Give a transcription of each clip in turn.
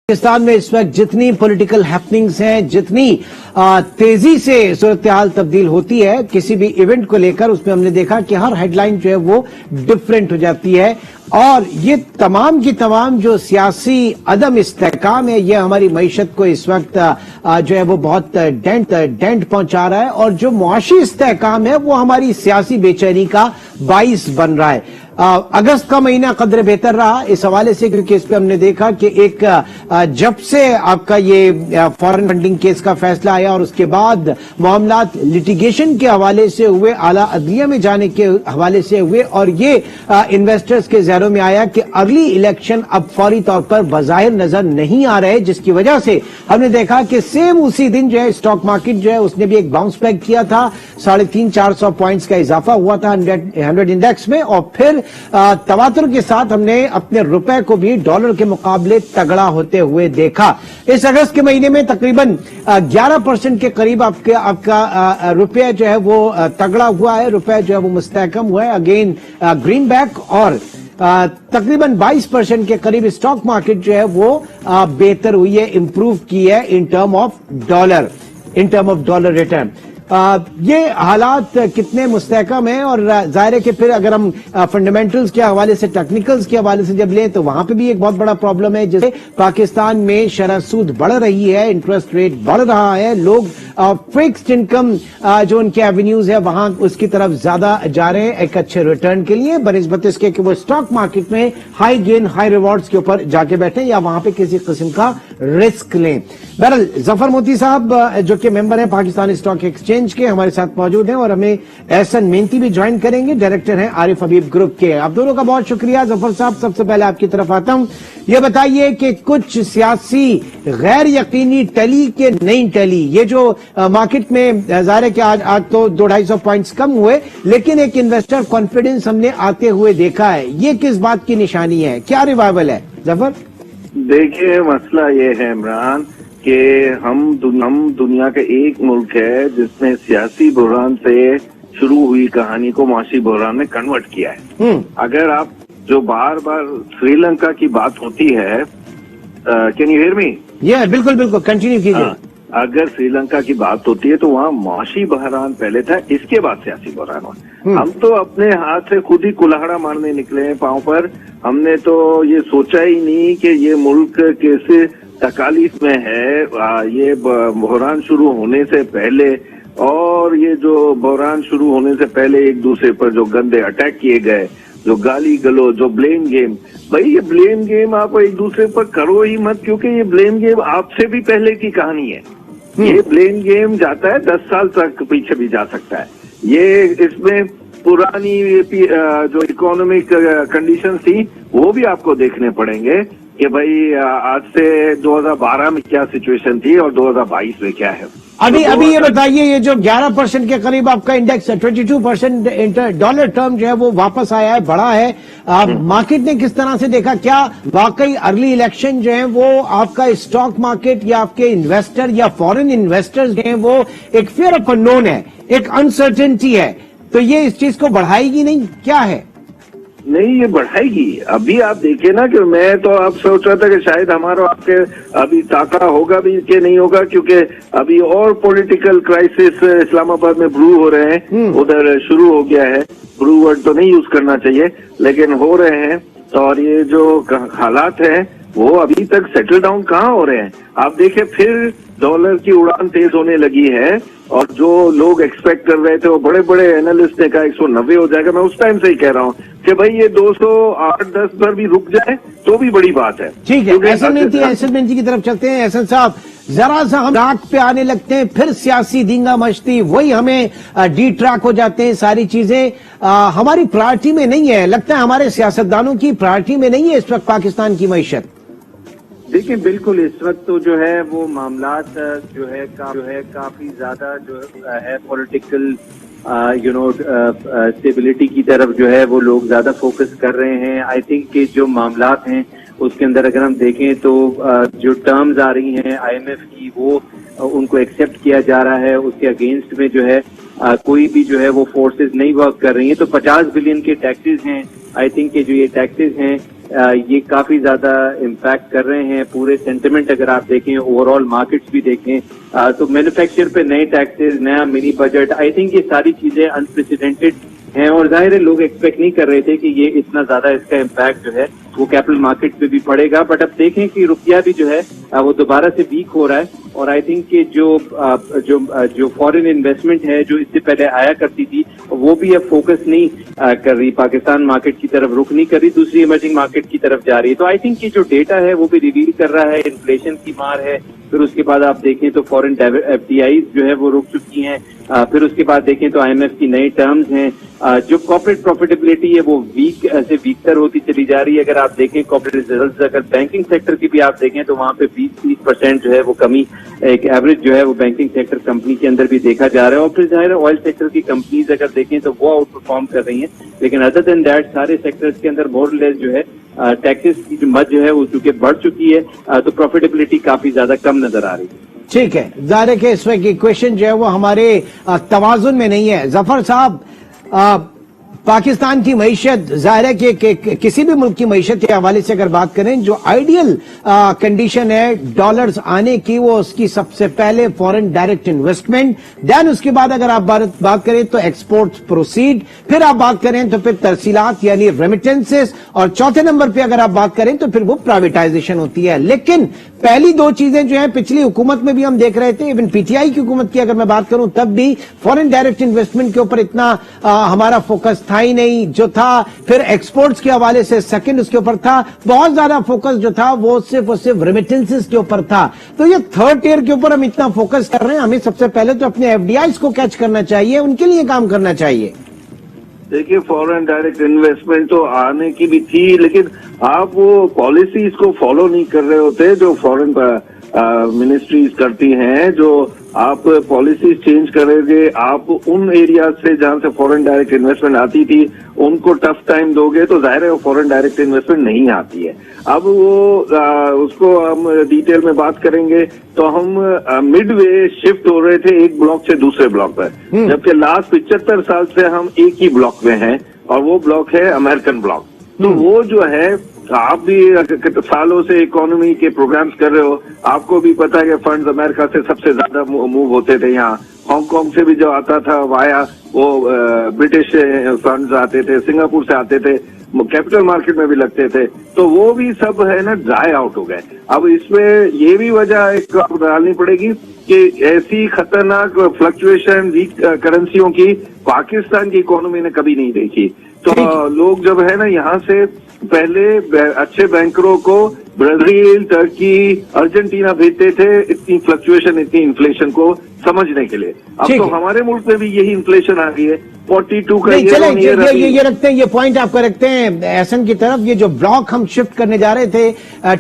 पाकिस्तान में इस वक्त जितनी पॉलिटिकल हैपनिंग्स हैं, जितनी तेजी से सूरत हाल तब्दील होती है किसी भी इवेंट को लेकर, उसमें हमने देखा कि हर हेडलाइन जो है वो डिफरेंट हो जाती है। और ये तमाम की तमाम जो सियासी अदम इस्तेहकाम है, ये हमारी मईशत को इस वक्त जो है वो बहुत डेंट पहुंचा रहा है। और जो मुआशी इस्तेहकाम है वो हमारी सियासी बेचैनी का बाइस बन रहा है। अगस्त का महीना कदर बेहतर रहा इस हवाले से, क्योंकि इस पे हमने देखा कि एक जब से आपका ये फॉरेन फंडिंग केस का फैसला आया और उसके बाद मामलात लिटिगेशन के हवाले से हुए, आला अदलिया में जाने के हवाले से हुए, और ये इन्वेस्टर्स के जहरों में आया कि अर्ली इलेक्शन अब फौरी तौर पर बज़ाहिर नजर नहीं आ रहे, जिसकी वजह से हमने देखा कि सेम उसी दिन जो है स्टॉक मार्केट जो है उसने भी एक बाउंस बैक किया था। 350-400 पॉइंट्स का इजाफा हुआ था 100 इंडेक्स में, और फिर तवातुर के साथ हमने अपने रुपए को भी डॉलर के मुकाबले तगड़ा होते हुए देखा। इस अगस्त के महीने में तकरीबन 11% के करीब आपका रुपया जो है वो तगड़ा हुआ है, रुपया जो है वो मुस्तहकम हुआ है अगेन ग्रीन बैक, और तकरीबन 22% के करीब स्टॉक मार्केट जो है वो बेहतर हुई है, इंप्रूव की है in term of dollar return. ये हालात कितने मुस्तहकम हैं, और जाहिर है कि फिर अगर हम फंडामेंटल्स के हवाले से, टेक्निकल्स के हवाले से जब लें तो वहां पे भी एक बहुत बड़ा प्रॉब्लम है। जैसे पाकिस्तान में शरह सूद बढ़ रही है, इंटरेस्ट रेट बढ़ रहा है, लोग फिक्स्ड इनकम जो उनके एवेन्यूज है वहां उसकी तरफ ज्यादा जा रहे हैं एक अच्छे रिटर्न के लिए, बनिस्बत इसके कि वो स्टॉक मार्केट में हाई गेन हाई रिवॉर्ड्स के ऊपर जाके बैठे या वहां पे किसी किस्म का रिस्क लें। बहरहाल जफर मोती साहब जो कि मेंबर हैं पाकिस्तान स्टॉक एक्सचेंज के, हमारे साथ मौजूद हैं, और हमें एहसन मेहनती भी ज्वाइन करेंगे, डायरेक्टर हैं आरिफ हबीब ग्रुप के। आप दोनों का बहुत शुक्रिया। जफर साहब, सबसे पहले आपकी तरफ आता हूं, ये बताइए कि कुछ सियासी गैर यकीनी टली के नहीं टली, ये जो मार्केट में जाहिर है कि आज तो 200-250 पॉइंट्स कम हुए, लेकिन एक इन्वेस्टर कॉन्फिडेंस हमने आते हुए देखा है, ये किस बात की निशानी है, क्या रिवाइवल है जफर? देखिए, मसला ये है इमरान कि हम दुनिया का एक मुल्क है जिसने सियासी बहरान से शुरू हुई कहानी को माशी बहरान में कन्वर्ट किया है। अगर आप जो बार बार श्रीलंका की बात होती है, कैन यू हियर मी? बिल्कुल बिल्कुल, कंटिन्यू कीजिए। अगर श्रीलंका की बात होती है तो वहाँ माशी बहरान पहले था, इसके बाद सियासी बहरान हुआ। हम तो अपने हाथ से खुद ही कुल्हाड़ा मारने निकले हैं पांव पर। हमने तो ये सोचा ही नहीं कि ये मुल्क कैसे तकालीफ में है। ये बहरान शुरू होने से पहले, और ये जो बहरान शुरू होने से पहले एक दूसरे पर जो गंदे अटैक किए गए, जो गाली गलो, जो ब्लेम गेम, भाई ये ब्लेम गेम आप एक दूसरे पर करो ही मत, क्योंकि ये ब्लेम गेम आपसे भी पहले की कहानी है। ये ब्लेम गेम जाता है 10 साल तक पीछे भी जा सकता है। ये इसमें पुरानी जो इकोनॉमिक कंडीशन थी वो भी आपको देखने पड़ेंगे कि भाई आज से 2012 में क्या सिचुएशन थी और 2022 में क्या है। अभी ये बताइए, ये जो 11% के करीब आपका इंडेक्स है, 22% डॉलर टर्म जो है वो वापस आया है, बढ़ा है, मार्केट ने किस तरह से देखा? क्या वाकई अर्ली इलेक्शन जो है वो आपका स्टॉक मार्केट या आपके इन्वेस्टर या फॉरेन इन्वेस्टर्स जो हैं वो एक फियर ऑफ अननोन है, एक अनसर्टेनिटी है, तो ये इस चीज को बढ़ाएगी नहीं, क्या है? नहीं, ये बढ़ाएगी। अभी आप देखिए ना कि मैं तो आप सोच रहा था कि शायद हमारा आपके अभी ताका होगा भी कि नहीं होगा, क्योंकि अभी और पॉलिटिकल क्राइसिस इस्लामाबाद में ब्रू हो रहे हैं, उधर शुरू हो गया है। ब्रू वर्ड तो नहीं यूज करना चाहिए, लेकिन हो रहे हैं। और ये जो हालात हैं वो अभी तक सेटल डाउन कहाँ हो रहे हैं। आप देखिए, फिर डॉलर की उड़ान तेज होने लगी है, और जो लोग एक्सपेक्ट कर रहे थे वो बड़े बड़े एनालिस्ट ने कहा 190 हो जाएगा। मैं उस टाइम से ही कह रहा हूँ कि भाई ये 208-10 पर भी रुक जाए तो भी बड़ी बात है। ठीक है, एहसन मेहनती की तरफ चलते हैं। एहसन साहब, जरा सा हम नाक पे आने लगते हैं, फिर सियासी दींगा मस्ती, वही हमें डी ट्रैक हो जाते हैं, सारी चीजें हमारी प्रायोरिटी में नहीं है। लगता है हमारे सियासतदानों की प्रायोरिटी में नहीं है इस वक्त पाकिस्तान की मईशत। देखिए, बिल्कुल इस वक्त तो जो है वो मामलात जो है काफी ज्यादा जो है पॉलिटिकल स्टेबिलिटी की तरफ जो है वो लोग ज्यादा फोकस कर रहे हैं। आई थिंक कि जो मामलात हैं उसके अंदर अगर हम देखें तो जो टर्म्स आ रही हैं IMF की, वो उनको एक्सेप्ट किया जा रहा है। उसके अगेंस्ट में जो है कोई भी जो है वो फोर्सेस नहीं वर्क कर रही हैं। तो 50 बिलियन के टैक्सेस हैं। आई थिंक कि जो ये टैक्सेस हैं یہ کافی زیادہ امپیکٹ کر رہے ہیں پورے سینٹیمنٹ. اگر آپ دیکھیں اوور آل مارکیٹس بھی دیکھیں تو مینوفیکچر پہ نئے ٹیکسز, نیا منی بجٹ, آئی تھنک یہ ساری چیزیں انپریسیڈنٹڈ ہیں اور ظاہر ہے لوگ ایکسپیکٹ نہیں کر رہے تھے کہ یہ اتنا زیادہ اس کا امپیکٹ جو ہے وہ کیپٹل مارکیٹ پہ بھی پڑے گا. بٹ اب دیکھیں کہ روپیہ بھی جو ہے وہ دوبارہ سے ویک ہو رہا ہے اور آئی تھنک کہ جو فورن انویسٹمنٹ ہے جو اس سے پہلے آیا کرتی تھی وہ بھی اب فوکس نہیں کر رہی, پاکستان مارکیٹ کی طرف رخ نہیں کر رہی, دوسری ایمرجنگ مارکیٹ کی طرف جا رہی ہے. تو آئی تھنک کہ جو ڈیٹا ہے وہ بھی ریویل کر رہا ہے انفلیشن کی مار ہے. پھر اس کے بعد آپ دیکھیں تو فورن ایف ڈی آئیز جو ہے وہ رک چکی ہیں. پھر اس کے بعد دیکھیں تو آئی ایم ایف کی نئی ٹرمز ہیں. جو کارپوریٹ پروفیٹیبلٹی ہے وہ ویک سے ویکتر ہوتی چلی جا رہی ہے. اگر آپ دیکھیں کارپوریٹ ریزلٹس, اگر بینکنگ سیکٹر کی بھی آپ دیکھیں تو وہاں پہ 20-30% جو ہے وہ کمی ایک ایوریج جو ہے وہ بینکنگ سیکٹر کمپنی کے اندر بھی دیکھا جا رہا ہے. اور پھر ظاہر ہے آئل سیکٹر کی کمپنیز اگر دیکھیں تو وہ آؤٹ پرفارم کر رہی ہیں. لیکن ادر دین دیٹ سارے سیکٹرز کے اندر مور لیس جو ہے ٹیکسز کی جو مد جو ہے وہ چونکہ بڑھ چکی ہے تو پروفیٹیبلٹی کافی زیادہ کم نظر آ رہی ہے. ٹھیک ہے, ظاہر ہے کہ اس وقت کی کوشچن جو ہے وہ ہمارے توازن میں نہیں ہے. ظفر صاحب, پاکستان کی معیشت ظاہر ہے کہ کسی بھی ملک کی معیشت کے حوالے سے اگر بات کریں جو آئیڈیل کنڈیشن ہے ڈالرز آنے کی, وہ اس کی سب سے پہلے فورن ڈائریکٹ انویسٹمنٹ, دین اس کے بعد اگر آپ بات کریں تو ایکسپورٹ پروسیڈ, پھر آپ بات کریں تو پھر ترسیلات یعنی ریمیٹنسز, اور چوتھے نمبر پہ اگر آپ بات کریں تو پھر وہ پرائیویٹائزیشن ہوتی ہے. لیکن پہلی دو چیزیں جو ہیں پچھلی حکومت میں بھی ہم دیکھ رہے تھے, ایون پی ٹی آئی کی حکومت کی اگر میں بات کروں تب بھی فورن ڈائریکٹ انویسٹمنٹ کے اوپر اتنا ہمارا فوکس تھا ہی نہیں. جو تھا پھر ایکسپورٹس کے حوالے سے سیکنڈ اس کے اوپر تھا, بہت زیادہ فوکس جو تھا وہ صرف ریمیٹنسز کے اوپر تھا. تو یہ تھرڈ ٹیئر کے اوپر ہم اتنا فوکس کر رہے ہیں, ہمیں سب سے پہلے تو اپنے ایف ڈی آئیز کو کیچ کرنا چاہیے, ان کے لیے کام کرنا چاہیے. دیکھیے فورن ڈائریکٹ انویسٹمنٹ تو آنے کی بھی تھی, لیکن آپ وہ پالیسیز کو فالو نہیں کر رہے ہوتے جو فورن منسٹریز کرتی ہیں. جو آپ پالیسیز چینج کریں گے, آپ ان ایریاز سے جہاں سے فورن ڈائریکٹ انویسٹمنٹ آتی تھی ان کو ٹف ٹائم دو گے تو ظاہر ہے وہ فورن ڈائریکٹ انویسٹمنٹ نہیں آتی ہے. اب وہ اس کو ہم ڈیٹیل میں بات کریں گے تو ہم مڈ وے شفٹ ہو رہے تھے ایک بلاک سے دوسرے بلاک پر, جبکہ لاسٹ 75 سال سے ہم ایک ہی بلاک میں ہیں اور وہ بلاک ہے امریکن بلاک. تو وہ جو ہے آپ بھی سالوں سے اکانومی کے پروگرامز کر رہے ہو, آپ کو بھی پتا ہے کہ فنڈز امریکہ سے سب سے زیادہ موو ہوتے تھے. یہاں ہانگ کانگ سے بھی جو آتا تھا وایا وہ برٹش فنڈز آتے تھے, سنگاپور سے آتے تھے, کیپٹل مارکیٹ میں بھی لگتے تھے. تو وہ بھی سب ہے نا ڈرائی آؤٹ ہو گئے. اب اس میں یہ بھی وجہ ایک ڈالنی پڑے گی کہ ایسی خطرناک فلکچویشن ویک کرنسیوں کی پاکستان کی اکانومی نے کبھی نہیں دیکھی. تو لوگ جب ہے نا یہاں سے پہلے اچھے بینکروں کو برازیل, ترکی, ارجنٹینا بھیجتے تھے اتنی فلکچویشن, اتنی انفلیشن کو سمجھنے کے لیے. اب تو ہمارے ملک میں بھی یہی انفلیشن آ گئی ہے 42 کا. یہ رکھتے ہیں, یہ پوائنٹ آپ کو رکھتے ہیں احسن کی طرف. یہ جو بلاک ہم شفٹ کرنے جا رہے تھے,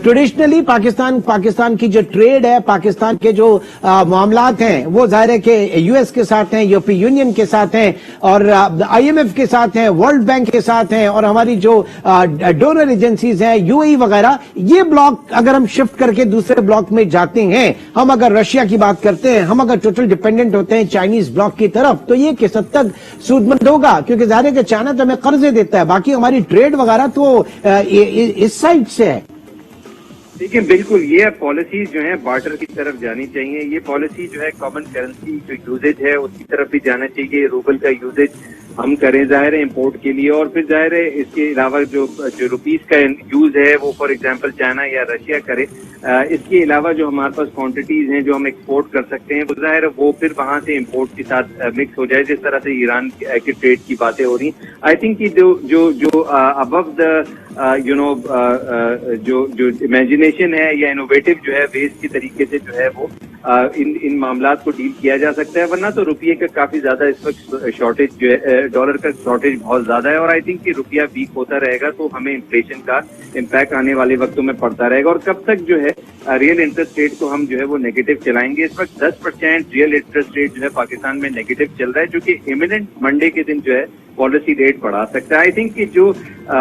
ٹریڈیشنلی پاکستان کی جو ٹریڈ ہے, پاکستان کے جو معاملات ہیں وہ ظاہر ہے کہ یو ایس کے ساتھ ہیں, یورپی یونین کے ساتھ ہیں, اور آئی ایم ایف کے ساتھ ہیں, ورلڈ بینک کے ساتھ ہیں, اور ہماری جو ڈونر ایجنسیز ہیں یو اے ای وغیرہ. یہ بلاک اگر ہم شفٹ کر کے دوسرے بلاک میں جاتے ہیں, ہم اگر رشیا کی بات کرتے ہیں, ہم اگر ٹوٹل ڈیپینڈنٹ ہوتے ہیں چائنیز بلاک کی طرف, تو یہ کس حد تک سودمند ہوگا, کیونکہ ظاہر ہے کہ چائنا تو ہمیں قرضے دیتا ہے, باقی ہماری ٹریڈ وغیرہ تو اس سائڈ سے ہے. دیکھیں بالکل یہ پالیسیز جو ہیں بارٹر کی طرف جانی چاہیے. یہ پالیسی جو ہے کامن کرنسی جو یوزیج ہے اس کی طرف بھی جانا چاہیے. روبل کا یوزیج ہم کریں ظاہر ہے امپورٹ کے لیے, اور پھر ظاہر ہے اس کے علاوہ جو روپیز کا یوز ہے وہ فار ایگزامپل چائنا یا رشیا کرے. اس کے علاوہ جو ہمارے پاس کوانٹٹیز ہیں جو ہم ایکسپورٹ کر سکتے ہیں وہ ظاہر ہے وہ پھر وہاں سے امپورٹ کے ساتھ مکس ہو جائے, جس طرح سے ایران کے ٹریڈ کی باتیں ہو رہی ہیں. آئی تھنک کہ جو ابو دا جو امیجنیشن ہے یا انوویٹو جو ہے ویز کے طریقے سے جو ہے وہ ان معاملات کو ڈیل کیا جا سکتا ہے. ورنہ تو روپیے کا کافی زیادہ اس وقت شارٹیج جو ہے, ڈالر کا شارٹیج بہت زیادہ ہے, اور آئی تھنک کہ روپیہ ویک ہوتا رہے گا تو ہمیں انفلیشن کا امپیکٹ آنے والے وقتوں میں پڑتا رہے گا. اور کب تک جو ہے ریئل انٹرسٹ ریٹ کو ہم جو ہے وہ نیگیٹو چلائیں گے. اس وقت 10% ریئل انٹرسٹ ریٹ جو ہے پاکستان میں نیگیٹو چل رہا ہے, جو کہ امیننٹ منڈے کے دن جو ہے पॉलिसी रेट बढ़ा सकता है। आई थिंक कि जो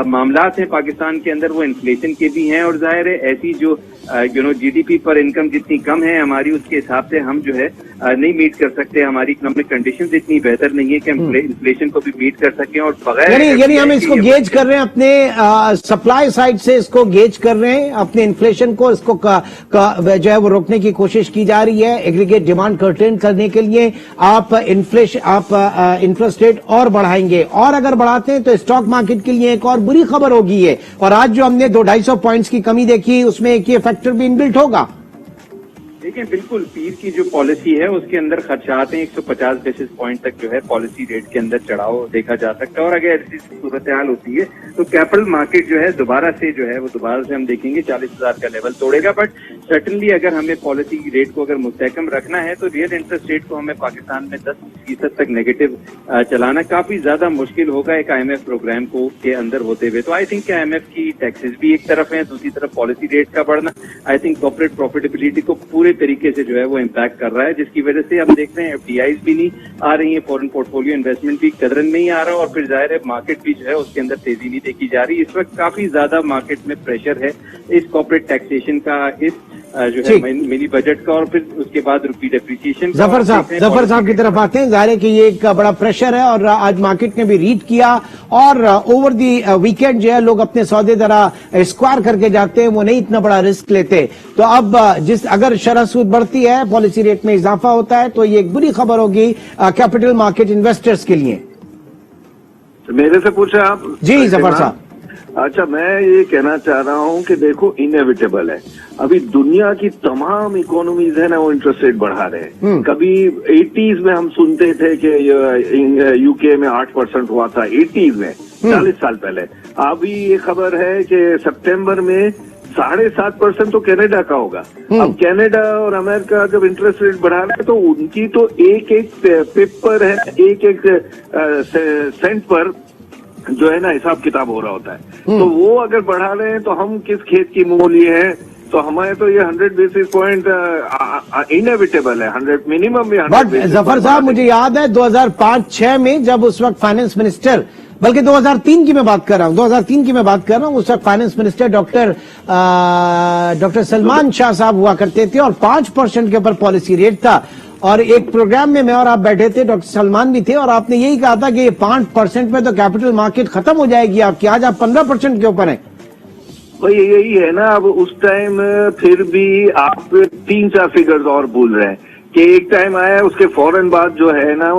मामलात हैं पाकिस्तान के अंदर वो इन्फ्लेशन के भी हैं, और जाहिर है ऐसी जो जीडीपी पर इनकम जितनी कम है हमारी, उसके हिसाब से हम जो है नहीं मीट कर सकते, हमारी इकोनॉमिक कंडीशंस इतनी बेहतर नहीं है कि हम इन्फ्लेशन को भी मीट कर सकें। और बगैर यानी हम इसको गेज कर रहे हैं अपने सप्लाई साइड से, इसको गेज कर रहे हैं अपने इन्फ्लेशन को, इसको जो है वो रोकने की कोशिश की जा रही है। एग्रीगेट डिमांड कर्टेन करने के लिए आप इंटरेस्ट रेट और बढ़ाएंगे, और अगर बढ़ाते हैं तो स्टॉक मार्केट के लिए एक और बुरी खबर होगी ये। और आज जो हमने 200-250 पॉइंट्स की कमी देखी, उसमें एक ये फैक्टर भी इनबिल्ट होगा। देखिए बिल्कुल पीर की जो पॉलिसी है उसके अंदर खदशात हैं, 150 बेसिस पॉइंट तक जो है पॉलिसी रेट के अंदर चढ़ाव देखा जा सकता है। और अगर ऐसी सूरत हाल होती है तो कैपिटल मार्केट जो है दोबारा से हम देखेंगे 40,000 का लेवल तोड़ेगा। बट सर्टनली अगर हमें पॉलिसी रेट को अगर मुस्तहकम रखना है तो रियल इंटरेस्ट रेट को हमें पाकिस्तान में 10% तक नेगेटिव चलाना काफी ज्यादा मुश्किल होगा एक IMF प्रोग्राम को के अंदर होते हुए। तो आई थिंक IMF की टैक्सेस भी एक तरफ है, दूसरी तरफ पॉलिसी रेट का बढ़ना आई थिंक कॉर्पोरेट प्रॉफिटेबिलिटी को पूरे तरीके से जो है वो इम्पैक्ट कर रहा है, जिसकी वजह से हम देख रहे हैं FDIs भी नहीं आ रही है, फॉरेन पोर्टफोलियो इन्वेस्टमेंट भी कदरन नहीं आ रहा, और फिर जाहिर है मार्केट भी जो है उसके अंदर तेजी नहीं देखी जा रही। इस वक्त काफी ज्यादा मार्केट में प्रेशर है इस कॉर्पोरेट टैक्सेशन का, इस जो है मिनी बजट का, और फिर उसके बाद रुपी डेप्रिसिएशन। जफर साहब की तरफ आते हैं। जाहिर है कि ये एक बड़ा प्रेशर है, और आज मार्केट ने भी रीड किया, और ओवर दी वीकेंड जो है लोग अपने सौदे जरा स्क्वायर करके जाते हैं, वो नहीं इतना बड़ा रिस्क लेते। तो अब अगर शरह सूद बढ़ती है, पॉलिसी रेट में इजाफा होता है, तो ये एक बुरी खबर होगी कैपिटल मार्केट इन्वेस्टर्स के लिए। मेरे से पूछा आप? जी जफर साहब। अच्छा, मैं ये कहना चाह रहा हूँ कि देखो इनएविटेबल है, अभी दुनिया की तमाम इकोनॉमीज है ना वो इंटरेस्ट रेट बढ़ा रहे हैं। कभी 80s में हम सुनते थे कि यूके में 8% हुआ था 80s में, 40 साल पहले। अभी ये खबर है कि सितंबर में 7.5% तो कनाडा का होगा। अब कनाडा और अमेरिका जब इंटरेस्ट रेट बढ़ा रहे हैं तो उनकी तो एक पेपर है, एक सेंट पर जो है ना हिसाब किताब हो रहा होता है। तो वो अगर बढ़ा रहे हैं तो हम किस खेत की मूली है, तो हमारे तो ये 100 बेसिस पॉइंट इनएविटेबल है, 100 मिनिमम भी 100। बट जफर साहब मुझे याद है 2005-6 में जब उस वक्त फाइनेंस मिनिस्टर, बल्कि 2003 की मैं बात कर रहा हूं, 2003 की मैं बात कर रहा हूं, उस वक्त finance minister doctor Salman Shah साहब हुआ करते थे, और 5% के ऊपर पॉलिसी रेट था। और एक प्रोग्राम में मैं और आप बैठे थे, डॉक्टर सलमान भी थे, और आपने यही कहा था कि ये 5% में तो कैपिटल मार्केट खत्म हो जाएगी आपकी। आज आप 15% के ऊपर हैं। भाई यही है ना, अब उस टाइम फिर भी आप 3-4 फिगर्स और भूल रहे हैं कि एक टाइम आया उसके फौरन बाद जो है ना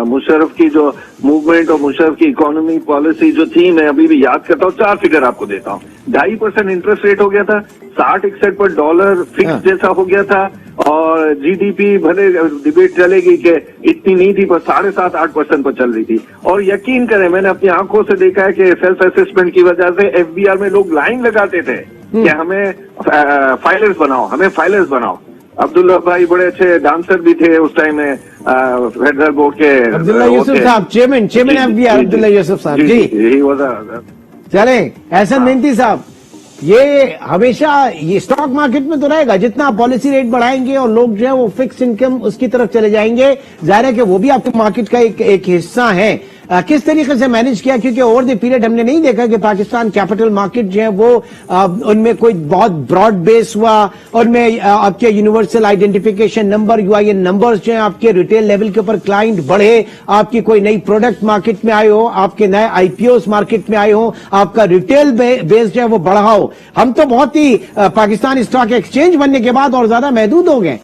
मुशर्रफ की जो मूवमेंट और मुशर्रफ की इकोनॉमी पॉलिसी जो थी, मैं अभी भी याद करता हूँ, 4 फिगर आपको देता हूँ। 2.5% इंटरेस्ट रेट हो गया था, 60-61 पर डॉलर फिक्स जैसा हो गया था, और जीडीपी भले डिबेट चलेगी कि इतनी नहीं थी पर 7.5-8% पर चल रही थी। और यकीन करें मैंने अपनी आंखों से देखा है कि सेल्फ असेसमेंट की वजह से FBR में लोग लाइन लगाते थे कि हमें फाइलर्स बनाओ, हमें फाइलर्स बनाओ। अब्दुल्ला भाई बड़े अच्छे डांसर भी थे उस टाइम में, फेडरल बोर्ड के अब्दुल्ला यूसुफ साहब, चेयरमैन FBR अब्दुल्ला यूसुफ साहब जी। चले एहसन मेहनती साहब, ये हमेशा ये स्टॉक मार्केट में तो रहेगा, जितना आप पॉलिसी रेट बढ़ाएंगे और लोग जो है वो फिक्स इनकम उसकी तरफ चले जाएंगे, जाहिर है कि वो भी आपके मार्केट का एक हिस्सा है। किस तरीके से मैनेज किया, क्योंकि ओवर द पीरियड हमने नहीं देखा कि पाकिस्तान कैपिटल मार्केट जो है वो उनमें कोई बहुत ब्रॉड बेस हुआ, उनमें आपके universal identification number UIN numbers जो है आपके रिटेल लेवल के ऊपर क्लाइंट बढ़े, आपकी कोई नई प्रोडक्ट मार्केट में आए हो, आपके नए IPOs मार्केट में आए हो, आपका रिटेल बेस जो है वो बढ़ा हो। हम तो बहुत ही पाकिस्तान स्टॉक एक्सचेंज बनने के बाद और ज्यादा महदूद हो गए।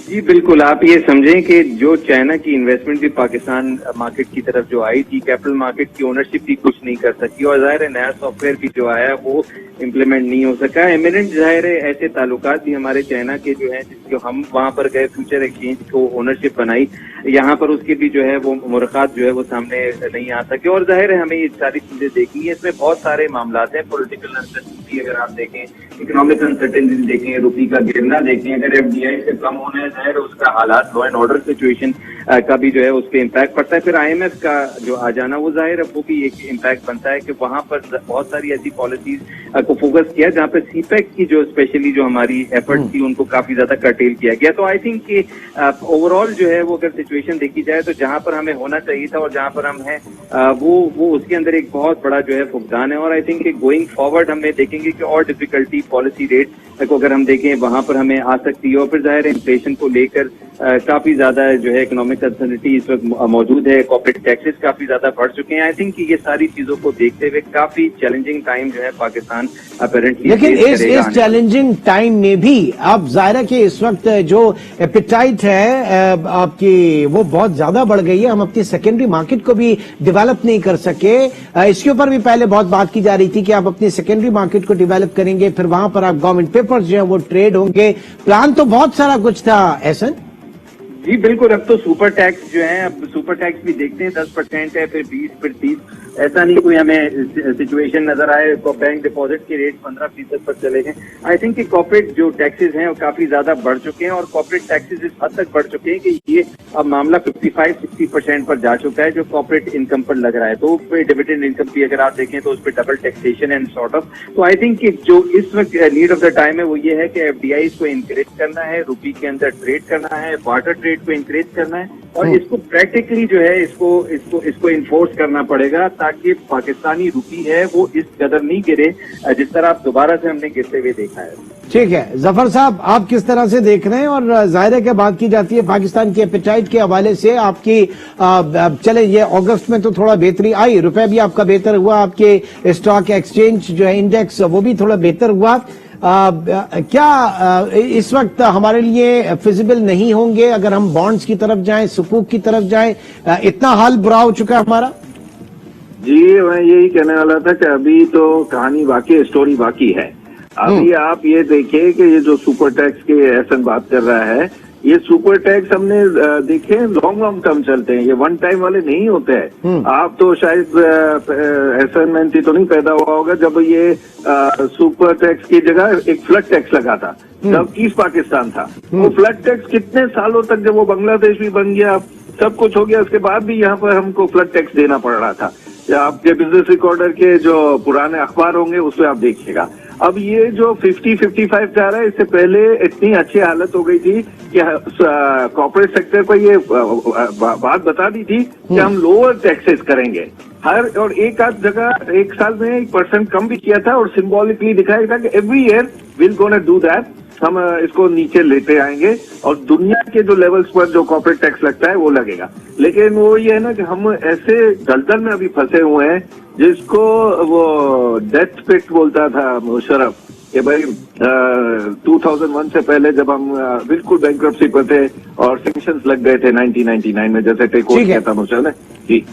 जी बिल्कुल, आप ये समझें कि जो चाइना की इन्वेस्टमेंट भी पाकिस्तान मार्केट की तरफ जो आई थी, कैपिटल मार्केट की ओनरशिप भी कुछ नहीं कर सकी, और जाहिर है नया सॉफ्टवेयर भी जो आया वो इम्प्लीमेंट नहीं हो सका। एमिनेंट जाहिर है ऐसे ताल्लुकात भी हमारे चाइना के जो हैं, जिसको हम वहां पर गए फ्यूचर एक्सचेंज को ओनरशिप बनाई, यहाँ पर उसके भी जो है वो मुलाकात जो है वो सामने नहीं आ सके। और जाहिर है हमें ये सारी चीजें देखनी है, इसमें बहुत सारे मामलात हैं। पॉलिटिकल अनसर्टेनिटी अगर आप देखें, इकोनॉमिक अनसर्टेनिटी देखें, रुपये का गिरना देखें, अगर FDI से कम होना है, जाहिर उसका हालात लॉ एंड ऑर्डर सिचुएशन का भी जो है उस पर इम्पैक्ट पड़ता है। फिर IMF का जो आ जाना वो जाहिर है वो भी एक इम्पैक्ट बनता है कि वहां पर बहुत सारी ऐसी पॉलिसीज को फोकस किया जहां पर CPEC की जो स्पेशली जो हमारी एफर्ट थी उनको काफी ज्यादा कर्टेल किया गया। तो आई थिंक कि ओवरऑल जो है वो अगर सिचुएशन देखी जाए तो जहां पर हमें होना चाहिए था और जहां पर हम हैं वो उसके अंदर एक बहुत बड़ा जो है फुकदान है। और आई थिंक गोइंग फॉरवर्ड हमें देखेंगे कि और डिफिकल्टी पॉलिसी रेट को अगर हम देखें वहां पर हमें आ सकती है। और फिर जाहिर है इन्फ्लेशन को लेकर काफी ज्यादा जो है इकोनॉमिक अनसर्टेनिटी इस वक्त मौजूद है, कॉर्पोरेट टैक्सेस काफी ज्यादा बढ़ चुके हैं। आई थिंक कि ये सारी चीजों को देखते हुए काफी चैलेंजिंग टाइम जो है पाकिस्तान अपेरेंटली, लेकिन इस चैलेंजिंग टाइम में भी आप जाहिर है कि इस वक्त जो एपेटाइट है आपकी वो बहुत ज्यादा बढ़ गई है। हम अपनी सेकेंडरी मार्केट को भी डेवलप नहीं कर सके। इसके ऊपर भी पहले बहुत बात की जा रही थी कि आप अपनी सेकेंडरी मार्केट को डेवलप करेंगे, फिर वहां पर आप गवर्नमेंट पेपर्स जो है वो ट्रेड होंगे। प्लान तो बहुत सारा कुछ था एहसन। जी बिल्कुल, अब तो सुपर टैक्स जो है, अब सुपर टैक्स भी देखते हैं 10% है, फिर 20, फिर 30। ऐसा नहीं कोई हमें सिचुएशन नजर आए तो बैंक डिपॉजिट के रेट 15% पर चले गए। आई थिंक कि कॉर्पोरेट जो टैक्सेस हैं वो काफी ज्यादा बढ़ चुके हैं और कॉर्पोरेट टैक्सेस इस हद तक बढ़ चुके हैं कि ये अब मामला 55-60% पर जा चुका है जो कॉर्पोरेट इनकम पर लग रहा है। तो उस पर डिविडेंड इनकम भी अगर आप देखें तो उस पर double taxation and sort of. तो आई थिंक कि जो इस वक्त नीड ऑफ द टाइम है वो ये है कि FDIs को इंकरेज करना है, रुपी के अंदर ट्रेड करना है, बार्टर ट्रेड को इंकरेज करना है और इसको प्रैक्टिकली जो है इसको इन्फोर्स करना पड़ेगा ताकि पाकिस्तानी रुपी है वो इस कदर नहीं गिरे जिस तरह आप दोबारा से हमने गिरते हुए देखा है। ठीक है जफर साहब, आप किस तरह से देख रहे हैं? और जाहिर है कि बात की जाती है पाकिस्तान के एपेटाइट के हवाले से आपकी चले ये अगस्त में तो थोड़ा बेहतरी आई, रुपए भी आपका बेहतर हुआ, आपके स्टॉक एक्सचेंज जो है इंडेक्स वो भी थोड़ा बेहतर हुआ। क्या इस वक्त हमारे लिए फिजिबल नहीं होंगे अगर हम बॉन्ड्स की तरफ जाएं, सुकूक की तरफ जाएं? इतना हाल बुरा हो चुका है हमारा। जी मैं यही कहने वाला था कि अभी तो कहानी बाकी, स्टोरी बाकी है। अभी आप ये देखिए कि ये जो सुपर टैक्स के एहसन बात कर रहा है, ये सुपर टैक्स हमने देखे लॉन्ग टर्म चलते हैं, ये वन टाइम वाले नहीं होते हैं। आप तो शायद एहसन मेहनती तो नहीं पैदा हुआ होगा जब ये सुपर टैक्स की जगह एक फ्लड टैक्स लगा था जब ईस्ट पाकिस्तान था। वो फ्लड टैक्स कितने सालों तक, जब वो बांग्लादेश भी बन गया, सब कुछ हो गया, उसके बाद भी यहाँ पर हमको फ्लड टैक्स देना पड़ रहा था। आपके बिजनेस रिकॉर्डर के जो पुराने अखबार होंगे उसमें आप देखिएगा। अब ये जो 50-55 जा रहा है, इससे पहले इतनी अच्छी हालत हो गई थी कि कॉर्पोरेट सेक्टर को ये बात बता दी थी कि हम लोअर टैक्सेस करेंगे हर, और एक आध जगह एक साल में 1% कम भी किया था और सिंबॉलिकली दिखाया था कि every year will gonna do that, हम इसको नीचे लेते आएंगे और दुनिया के जो लेवल्स पर जो कॉर्पोरेट टैक्स लगता है वो लगेगा। लेकिन वो ये है ना कि हम ऐसे दलदल में अभी फंसे हुए हैं जिसको वो डेथ पिट बोलता था मुशर्रफ कि भाई 2001 से पहले जब हम बिल्कुल बैंक्रप्सी पर थे और सैंक्शंस लग गए थे 1999 में, जैसे टेक ओवर किया था मुशर्रफ ने जी।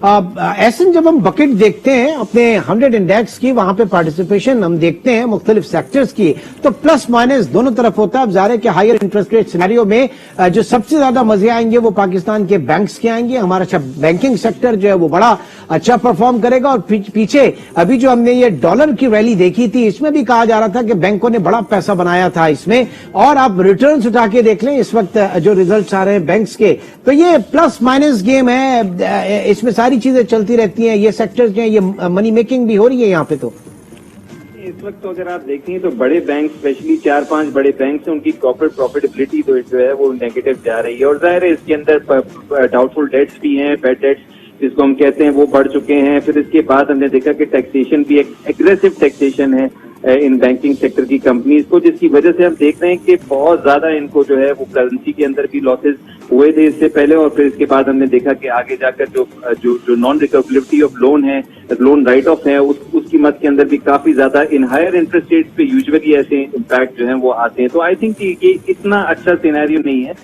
ऐसे जब हम बकेट देखते हैं अपने 100 इंडेक्स की, वहां पे पार्टिसिपेशन हम देखते हैं मुख्तलिफ सेक्टर्स की, तो प्लस माइनस दोनों तरफ होता है। अब जाहिर है कि हायर इंटरेस्ट रेट सिनेरियो में जो सबसे ज्यादा मजे आएंगे वो पाकिस्तान के बैंक्स के आएंगे। हमारा अच्छा बैंकिंग सेक्टर जो है वो बड़ा अच्छा परफॉर्म करेगा। और पीछे अभी जो हमने ये डॉलर की रैली देखी थी, इसमें भी कहा जा रहा था कि बैंकों ने बड़ा पैसा बनाया था इसमें। और आप रिटर्न्स उठा के देख लें इस वक्त जो रिजल्ट आ रहे हैं बैंक्स के, तो ये प्लस माइनस गेम है, इसमें सारी चीजें चलती रहती हैं। ये सेक्टर्स जो है ये मनी मेकिंग भी हो रही है यहाँ पे। तो इस वक्त तो अगर आप देखें तो बड़े बैंक, स्पेशली 4-5 बड़े बैंक हैं, उनकी कॉर्पोरेट प्रॉफिटेबिलिटी तो जो है वो नेगेटिव जा रही है। और जाहिर है इसके अंदर डाउटफुल डेट्स भी हैं, बैड डेट्स जिसको हम कहते हैं वो बढ़ चुके हैं। फिर इसके बाद हमने देखा कि टैक्सेशन भी एक एग्रेसिव टैक्सेशन है इन बैंकिंग सेक्टर की कंपनीज को, जिसकी वजह से हम देख रहे हैं कि बहुत ज्यादा इनको जो है वो करेंसी के अंदर भी लॉसेस हुए थे इससे पहले। और फिर इसके बाद हमने देखा कि आगे जाकर जो नॉन रिकवरेबिलिटी ऑफ लोन है, लोन राइट ऑफ है, उसकी मद के अंदर भी काफी ज्यादा इन हायर इंटरेस्ट रेट्स पे यूजुअली ऐसे इम्पैक्ट जो है वो आते हैं। तो आई थिंक ये इतना अच्छा सिनेरियो नहीं है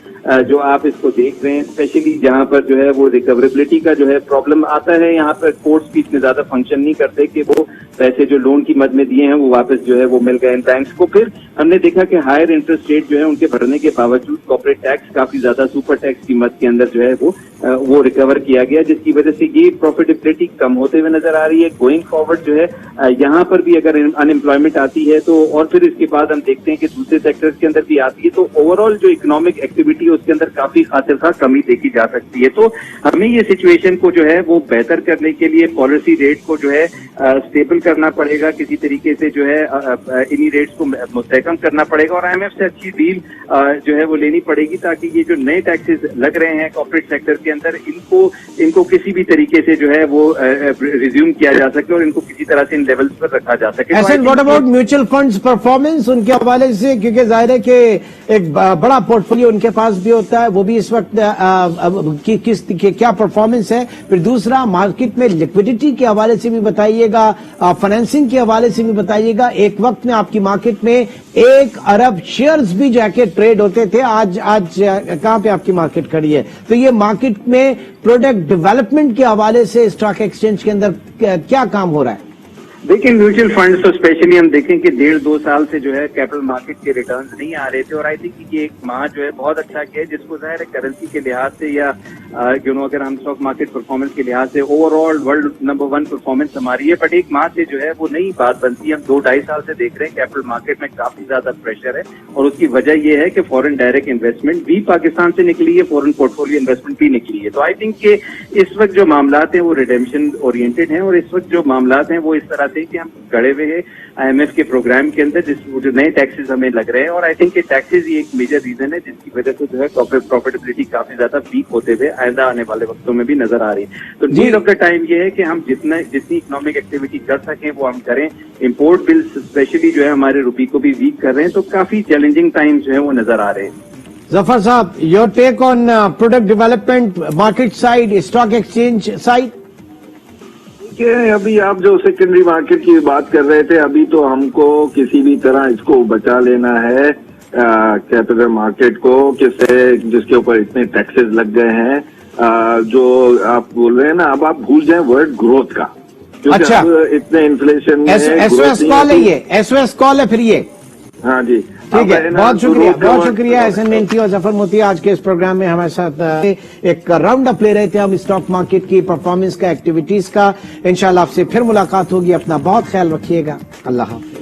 जो आप इसको देख रहे हैं, स्पेशली जहां पर जो है वो रिकवरेबिलिटी का जो है प्रॉब्लम आता है। यहाँ पर कोर्ट्स भी इतने ज्यादा फंक्शन नहीं करते कि वो पैसे जो लोन की मद में दिए हैं वो वापस जो है वो मिल गए इन बैंक्स को। फिर हमने देखा कि हायर इंटरेस्ट रेट जो है उनके बढ़ने के बावजूद कॉर्पोरेट टैक्स काफी ज्यादा सुपर टैक्स की मद के अंदर जो है वो रिकवर किया गया, जिसकी वजह से ये प्रॉफिटेबिलिटी कम होते हुए नजर आ रही है। गोइंग फॉरवर्ड जो है यहाँ पर भी अगर अनएम्प्लॉयमेंट आती है तो, और फिर इसके बाद हम देखते हैं कि दूसरे सेक्टर्स के अंदर भी आती है, तो ओवरऑल जो इकोनॉमिक एक्टिविटी है उसके अंदर काफी खातिरखा कमी देखी जा सकती है। तो हमें ये सिचुएशन को जो है वो बेहतर करने के लिए पॉलिसी रेट को जो है स्टेबल करना पड़ेगा, किसी तरीके से जो है इन्हीं रेट्स को मुस्तहकम करना पड़ेगा और IMF से अच्छी डील जो है वो लेनी पड़ेगी, ताकि ये जो नए टैक्सेस लग रहे हैं कॉर्पोरेट सेक्टर के अंदर इनको किसी भी तरीके से जो है वो रिज्यूम किया जा सके और इनको किसी तरह से इन लेवल्स पर रखा जा सके। And what about mutual funds performance, उनके हवाले से, क्योंकि जाहिर है कि एक बड़ा पोर्टफोलियो उनके पास भी होता है, वो भी इस वक्त क्या परफॉर्मेंस है। फिर दूसरा, मार्केट में लिक्विडिटी के हवाले से भी बताइएगा, फाइनेंसिंग के हवाले से भी बताइएगा। एक वक्त में आपकी मार्केट में 1 अरब शेयर्स भी जाके ट्रेड होते थे, आज कहां पे आपकी मार्केट खड़ी है। तो ये मार्केट में प्रोडक्ट डेवलपमेंट के हवाले से स्टॉक एक्सचेंज के अंदर क्या काम हो रहा है? देखिए, म्यूचुअल फंड्स तो स्पेशली हम देखें कि 1.5-2 साल से जो है कैपिटल मार्केट के रिटर्न्स नहीं आ रहे थे और आई थिंक ये एक माह जो है बहुत अच्छा किया है, जिसको जाहिर है करेंसी के लिहाज से या अगर हम स्टॉक मार्केट परफॉर्मेंस के लिहाज से ओवरऑल वर्ल्ड नंबर 1 परफॉर्मेंस हमारी है, बट एक माह से जो है वो नई बात बनती है। हम 2-2.5 साल से देख रहे हैं कैपिटल मार्केट में काफी ज्यादा प्रेशर है और उसकी वजह यह है कि फॉरेन डायरेक्ट इन्वेस्टमेंट भी पाकिस्तान से निकली है, फॉरेन पोर्टफोलियो इन्वेस्टमेंट भी निकली है। तो आई थिंक कि इस वक्त जो मामलात हैं वो रिडेम्पशन ओरिएंटेड हैं और इस वक्त जो मामलात हैं वो इस तरह से कि हम गड़े हुए हैं IMF के प्रोग्राम के अंदर, जो नए टैक्सेस हमें लग रहे हैं और आई थिंक कि टैक्सेस ही एक मेजर रीजन है जिसकी वजह से जो है प्रॉफिटेबिलिटी काफी ज्यादा वीक होते हुए आइंदा आने वाले वक्तों में भी नजर आ रही है। तो नीड ऑफ द टाइम ये है कि हम जितनी इकोनॉमिक एक्टिविटी कर सकें वो हम करें। इम्पोर्ट बिल्स स्पेशली जो है हमारे रुपये को भी वीक कर रहे हैं, तो काफी चैलेंजिंग टाइम जो है वो नजर आ रहे हैं। जफर साहब, your take on product development, market side, stock exchange side? अभी आप जो सेकेंडरी मार्केट की बात कर रहे थे, अभी तो हमको किसी भी तरह इसको बचा लेना है कैपिटल मार्केट को, जिसके ऊपर इतने टैक्सेस लग गए हैं। जो आप बोल रहे हैं ना, अब आप भूल जाएं वर्ड ग्रोथ का, क्योंकि अच्छा, इतने इन्फ्लेशन में SOS कॉल है, ये SOS कॉल है फिर ये। हाँ जी, ठीक है, बहुत शुक्रिया एहसन मेंटी और जफर मोती आज के इस प्रोग्राम में हमारे साथ एक राउंड अप ले रहे थे हम स्टॉक मार्केट की परफॉर्मेंस का, एक्टिविटीज का। इंशाल्लाह आपसे फिर मुलाकात होगी। अपना बहुत ख्याल रखिएगा। अल्लाह हाफ़िज़।